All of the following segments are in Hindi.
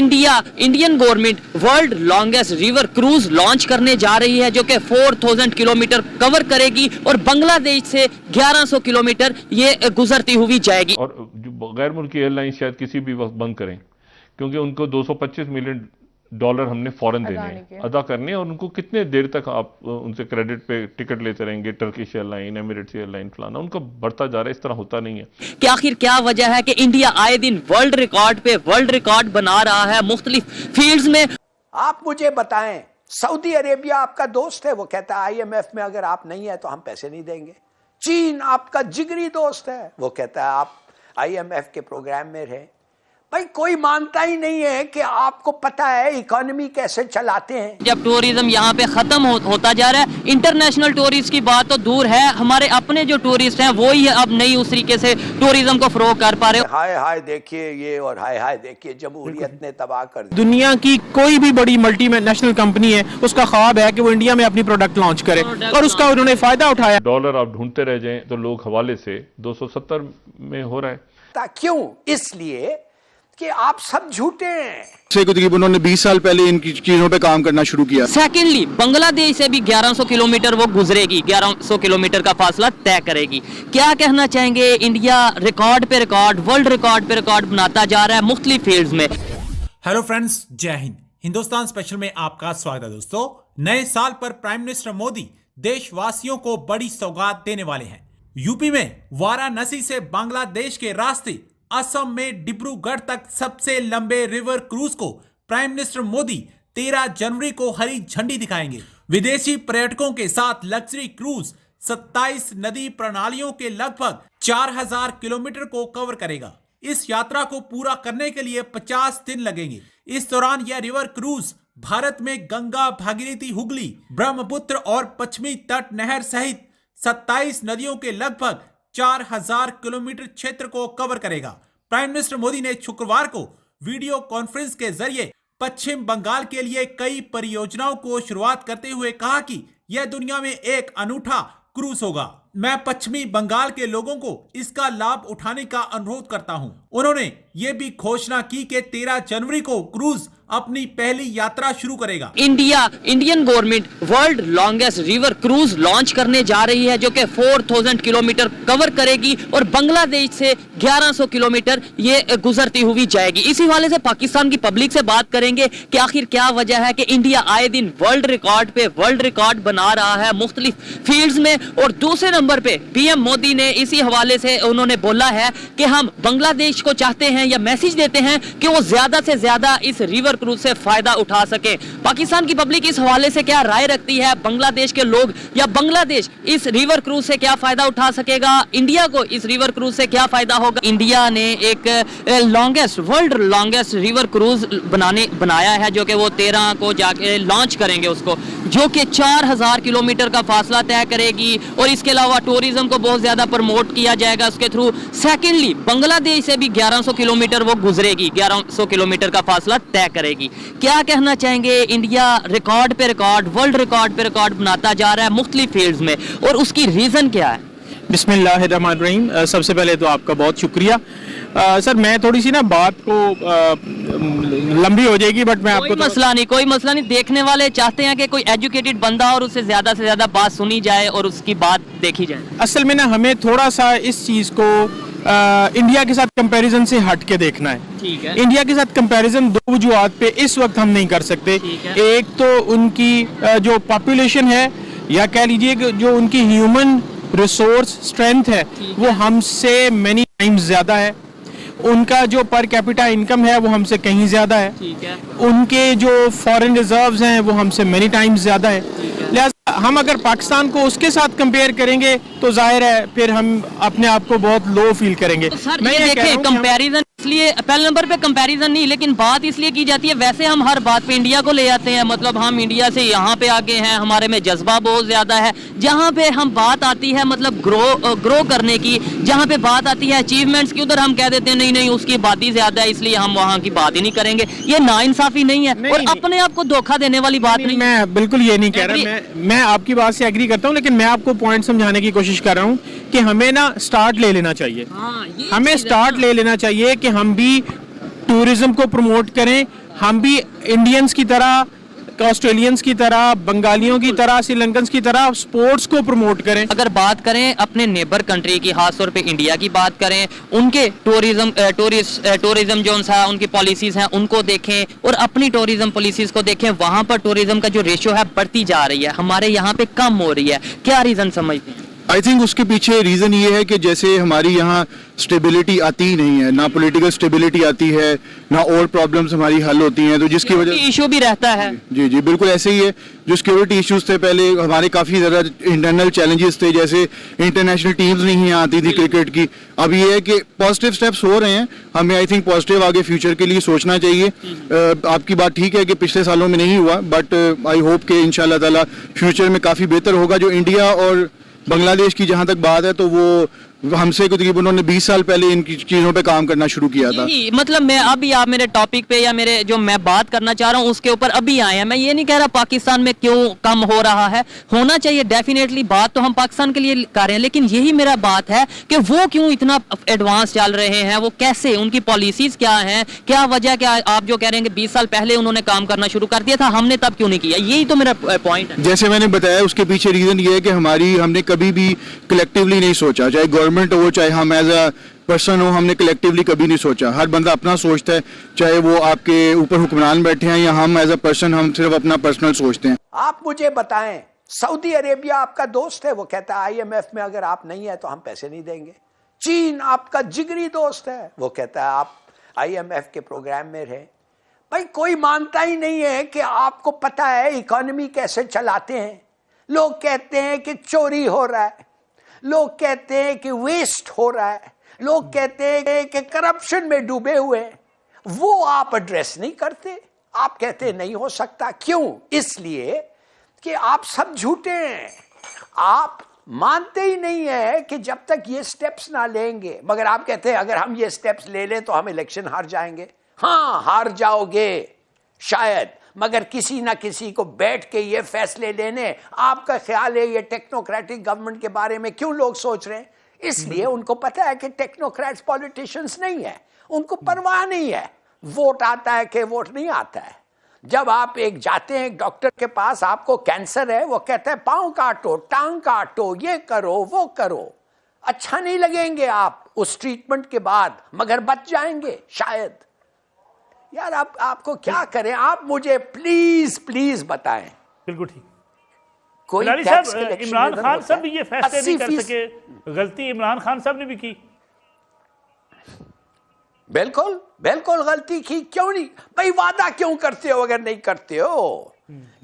Indian government world longest river cruise launch करने जा रही है, जो कि 4000 किलोमीटर कवर करेगी और बांग्लादेश से 1100 किलोमीटर ये गुजरती हुई जाएगी। और गैर मुल्की एयरलाइन शायद किसी भी वक्त बंद करें, क्योंकि उनको $225 मिलियन हमने फौरन देने हैं, अदा करने हैं। और उनको कितने देर तक आप उनसे क्रेडिट पे टिकट लेते रहेंगे? टर्किश एयरलाइन, एमिरेट्स एयरलाइन, फलाना, उनका बढ़ता जा रहा है। इस तरह होता नहीं है कि आखिर क्या वजह है कि इंडिया आए दिन वर्ल्ड रिकॉर्ड पे वर्ल्ड रिकॉर्ड बना रहा है मुख्तलिफ फील्ड्स में। आप मुझे बताएं, सऊदी अरेबिया आपका दोस्त है, वो कहता है IMF में अगर आप नहीं है तो हम पैसे नहीं देंगे। चीन आपका जिगरी दोस्त है, वो कहता है आप IMF के प्रोग्राम में रहे। भाई कोई मानता ही नहीं है कि आपको पता है इकोनॉमी कैसे चलाते हैं। जब टूरिज्म यहाँ पे खत्म होता जा रहा है, इंटरनेशनल टूरिस्ट की बात तो दूर है, हमारे अपने जो टूरिस्ट हैं वो ही अब नहीं उस तरीके से टूरिज्म को फरोग कर पा रहे। हाय हाय देखिए ये और हाय हाय देखिए जमहूरियत ने तबाह कर दिया। दुनिया की कोई भी बड़ी मल्टीनेशनल कंपनी है, उसका ख्वाब है कि वो इंडिया में अपनी प्रोडक्ट लॉन्च करे और उसका उन्होंने फायदा उठाया। डॉलर आप ढूंढते रह जाएं तो लोग हवाले से 270 में हो रहा है। क्यों? इसलिए कि आप सब झूठे हैं। तकरीबन उन्होंने 20 साल पहले इन चीजों पे काम करना शुरू किया। सेकेंडली, बांग्लादेश से भी 1100 किलोमीटर वो गुजरेगी, 1100 किलोमीटर का फासला तय करेगी। क्या कहना चाहेंगे? इंडिया रिकॉर्ड पे रिकॉर्ड, वर्ल्ड रिकॉर्ड पे रिकॉर्ड बनाता जा रहा है मुख्तलिफ फील्ड्स में। हेलो फ्रेंड्स, जय हिंद। हिंदुस्तान स्पेशल में आपका स्वागत है। दोस्तों, नए साल पर प्राइम मिनिस्टर मोदी देशवासियों को बड़ी सौगात देने वाले हैं। यूपी में वाराणसी से बांग्लादेश के रास्ते असम में डिब्रूगढ़ तक सबसे लंबे रिवर क्रूज को प्राइम मिनिस्टर मोदी 13 जनवरी को हरी झंडी दिखाएंगे। विदेशी पर्यटकों के साथ लग्जरी क्रूज 27 नदी प्रणालियों के लगभग 4000 किलोमीटर को कवर करेगा। इस यात्रा को पूरा करने के लिए 50 दिन लगेंगे। इस दौरान यह रिवर क्रूज भारत में गंगा, भागीरथी, हुगली, ब्रह्मपुत्र और पश्चिमी तट नहर सहित 27 नदियों के लगभग 4000 किलोमीटर क्षेत्र को कवर करेगा। प्राइम मिनिस्टर मोदी ने शुक्रवार को वीडियो कॉन्फ्रेंस के जरिए पश्चिम बंगाल के लिए कई परियोजनाओं को शुरुआत करते हुए कहा कि यह दुनिया में एक अनूठा क्रूज होगा। मैं पश्चिमी बंगाल के लोगों को इसका लाभ उठाने का अनुरोध करता हूं। उन्होंने ये भी घोषणा की कि 13 जनवरी को क्रूज अपनी पहली यात्रा शुरू करेगा। Indian government world longest river cruise launch करने जा रही है, जो कि 4000 किलोमीटर कवर करेगी और बांग्लादेश से 1100 किलोमीटर ये गुजरती हुई जाएगी। इसी वाले से पाकिस्तान की पब्लिक से बात करेंगे कि आखिर क्या वजह है कि इंडिया आए दिन वर्ल्ड रिकॉर्ड पे वर्ल्ड रिकॉर्ड बना रहा है मुख्तलिफ फील्ड्स में। और दूसरे नंबर पे PM मोदी ने इसी हवाले से उन्होंने बोला है कि हम बांग्लादेश को चाहते हैं या मैसेज देते हैं कि वो ज्यादा से ज्यादा इस रिवर क्रूज से फायदा उठा सके। पाकिस्तान की पब्लिक इस हवाले से क्या राय रखती है? बांग्लादेश के लोग या बांग्लादेश इस रिवर क्रूज से क्या फायदा उठा सकेगा? इंडिया को इस रिवर क्रूज से क्या फायदा होगा? इंडिया ने एक वर्ल्ड लॉन्गेस्ट रिवर क्रूज बनाया है, जो कि वो 13 को जाके लॉन्च करेंगे उसको, जो कि 4000 किलोमीटर का फासला तय करेगी और इसके अलावा टूरिज्म को बहुत ज्यादा प्रमोट किया जाएगा उसके थ्रू। सेकेंडली, बांग्लादेश से भी 1100 किलोमीटर वो गुजरेगी, 1100 किलोमीटर का फासला तय करेगी। क्या कहना चाहेंगे? इंडिया रिकॉर्ड पे रिकॉर्ड, वर्ल्ड रिकॉर्ड पे रिकॉर्ड बनाता जा रहा है मुख्तलिफ फील्ड्स में, और उसकी रीजन क्या है? बिस्मिल्लाहिर्रहमानिर्रहीम। सबसे पहले तो आपका बहुत शुक्रिया। सर, मैं थोड़ी सी ना बात को लंबी हो जाएगी, बट मैं आपको कोई मसला नहीं। देखने वाले चाहते हैं कि कोई एजुकेटेड बंदा और उससे ज्यादा से ज्यादा बात सुनी जाए और उसकी बात देखी जाए। असल में ना हमें थोड़ा सा इस चीज को इंडिया के साथ कंपैरिजन से हट के देखना है। ठीक है। इंडिया के साथ कंपैरिजन दो वजूहात पे इस वक्त हम नहीं कर सकते। एक तो उनकी जो पॉपुलेशन है, या कह लीजिए कि जो उनकी ह्यूमन रिसोर्स स्ट्रेंथ है, वो हमसे मैनी टाइम्स ज्यादा है। उनका जो पर कैपिटा इनकम है वो हमसे कहीं ज्यादा है। ठीक है। उनके जो फॉरेन रिजर्व्स हैं वो हमसे मैनी टाइम्स ज्यादा है। लिहाजा हम अगर पाकिस्तान को उसके साथ कंपेयर करेंगे तो जाहिर है फिर हम अपने आप को बहुत लो फील करेंगे। तो सर, मैं ये देखें, कंपैरिजन इसलिए पहले नंबर पे कंपैरिजन नहीं, लेकिन बात इसलिए की जाती है, वैसे हम हर बात पे इंडिया को ले आते हैं। मतलब हम इंडिया से यहाँ पे आगे हैं, हमारे में जज्बा बहुत ज्यादा है। जहाँ पे हम बात आती है मतलब ग्रो करने की, जहाँ पे बात आती है अचीवमेंट्स की, उधर हम कह देते हैं नहीं उसकी बात ही ज्यादा है इसलिए हम वहाँ की बात ही नहीं करेंगे। ये नाइंसाफी नहीं है और अपने आप को धोखा देने वाली बात नहीं। मैं बिल्कुल ये नहीं कह रहा, मैं आपकी बात से एग्री करता हूँ, लेकिन मैं आपको पॉइंट समझाने की कोशिश कर रहा हूँ कि हमें ना स्टार्ट ले लेना चाहिए। हमें स्टार्ट ले लेना चाहिए कि हम भी टूरिज्म को प्रमोट करें, हम भी इंडियंस की तरह, ऑस्ट्रेलियंस की तरह, बंगालियों की तरह, श्रीलंकन्स की तरह स्पोर्ट्स को प्रमोट करें। अगर बात करें अपने नेबर कंट्री की, खासतौर पे इंडिया की बात करें, उनके टूरिज्म जो सा उनकी पॉलिसीज हैं उनको देखें और अपनी टूरिज्म पॉलिसीज को देखें, वहां पर टूरिज्म का जो रेशियो है बढ़ती जा रही है, हमारे यहाँ पे कम हो रही है। क्या रीजन समझते हैं? आई थिंक उसके पीछे रीजन ये है कि जैसे हमारी यहाँ स्टेबिलिटी आती ही नहीं है, ना पॉलिटिकल स्टेबिलिटी आती है, ना और प्रॉब्लम्स हमारी हल होती हैं, तो जिसकी वजह इशू भी रहता है। जी जी बिल्कुल ऐसे ही है। जो सिक्योरिटी इश्यूज थे पहले हमारे काफी ज्यादा इंटरनल चैलेंजेस थे, जैसे इंटरनेशनल टीम्स नहीं यहाँ आती थी क्रिकेट की। अब ये है कि पॉजिटिव स्टेप्स हो रहे हैं, हमें आई थिंक पॉजिटिव आगे फ्यूचर के लिए सोचना चाहिए। आपकी बात ठीक है कि पिछले सालों में नहीं हुआ, बट आई होप कि इंशाल्लाह ताला फ्यूचर में काफी बेहतर होगा। जो इंडिया और बांग्लादेश की जहां तक बात है, तो वो हमसे तकरीबन उन्होंने 20 साल पहले इन चीजों पे काम करना शुरू किया था। मतलब मैं अभी आप मेरे टॉपिक पे या मेरे जो मैं बात करना चाह रहा हूँ उसके ऊपर अभी आए हैं। मैं ये नहीं कह रहा पाकिस्तान में क्यों कम हो रहा है, होना चाहिए डेफिनेटली, बात तो हम पाकिस्तान के लिए कर रहे हैं, लेकिन यही मेरा बात है कि वो क्यों इतना एडवांस चल रहे हैं, वो कैसे, उनकी पॉलिसीज क्या हैं, क्या वजह, क्या आप जो कह रहे हैं कि 20 साल पहले उन्होंने काम करना शुरू कर दिया था, हमने तब क्यों नहीं किया? यही तो मेरा पॉइंट है। जैसे मैंने बताया उसके पीछे रीजन ये है कि हमने कभी भी कलेक्टिवली नहीं सोचा, चाहे गवर्नमेंट हो चाहे हम एज अ पर्सन हो, हमने कलेक्टिवली कभी नहीं सोचा। हर बंदा अपना सोचता है, चाहे वो आपके ऊपर हुक्मरान बैठे हैं या हम एज अ पर्सन, हम सिर्फ अपना पर्सनल सोचते हैं। आप मुझे बताएं, सऊदी अरेबिया आपका दोस्त है, वो कहता है आईएमएफ में अगर आप नहीं है तो हम पैसे नहीं देंगे। चीन आपका जिगरी दोस्त है, वो कहता है आप आईएमएफ के प्रोग्राम में रहे। भाई कोई मानता ही नहीं है कि आपको पता है इकोनॉमी कैसे चलाते हैं। लोग कहते हैं कि चोरी हो रहा है, लोग कहते हैं कि वेस्ट हो रहा है, लोग कहते हैं कि करप्शन में डूबे हुए हैं। वो आप एड्रेस नहीं करते, आप कहते नहीं हो सकता। क्यों? इसलिए कि आप सब झूठे हैं। आप मानते ही नहीं है कि जब तक ये स्टेप्स ना लेंगे, मगर आप कहते हैं अगर हम ये स्टेप्स ले लें तो हम इलेक्शन हार जाएंगे। हाँ, हार जाओगे शायद, मगर किसी ना किसी को बैठ के ये फैसले लेने। आपका ख्याल है ये टेक्नोक्रेटिक गवर्नमेंट के बारे में क्यों लोग सोच रहे हैं? इसलिए उनको पता है कि टेक्नोक्रेट्स पॉलिटिशियंस नहीं है, उनको परवाह नहीं है वोट आता है कि वोट नहीं आता है। जब आप एक जाते हैं डॉक्टर के पास, आपको कैंसर है, वो कहता है पांव काटो, टांग काटो, ये करो वो करो। अच्छा नहीं लगेंगे आप उस ट्रीटमेंट के बाद, मगर बच जाएंगे शायद। यार आपको क्या करें? आप मुझे प्लीज प्लीज बताएं। बिल्कुल ठीक। कोई साहब, इमरान खान साहब भी ये फैसले नहीं कर सके, गलती इमरान खान साहब ने भी की। बिल्कुल बिल्कुल गलती की। क्यों नहीं भाई? वादा क्यों करते हो अगर नहीं करते हो?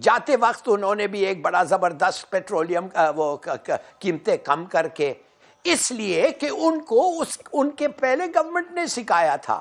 जाते वक्त उन्होंने भी एक बड़ा जबरदस्त पेट्रोलियम वो कीमतें कम करके, इसलिए कि उनको उनके पहले गवर्नमेंट ने सिखाया था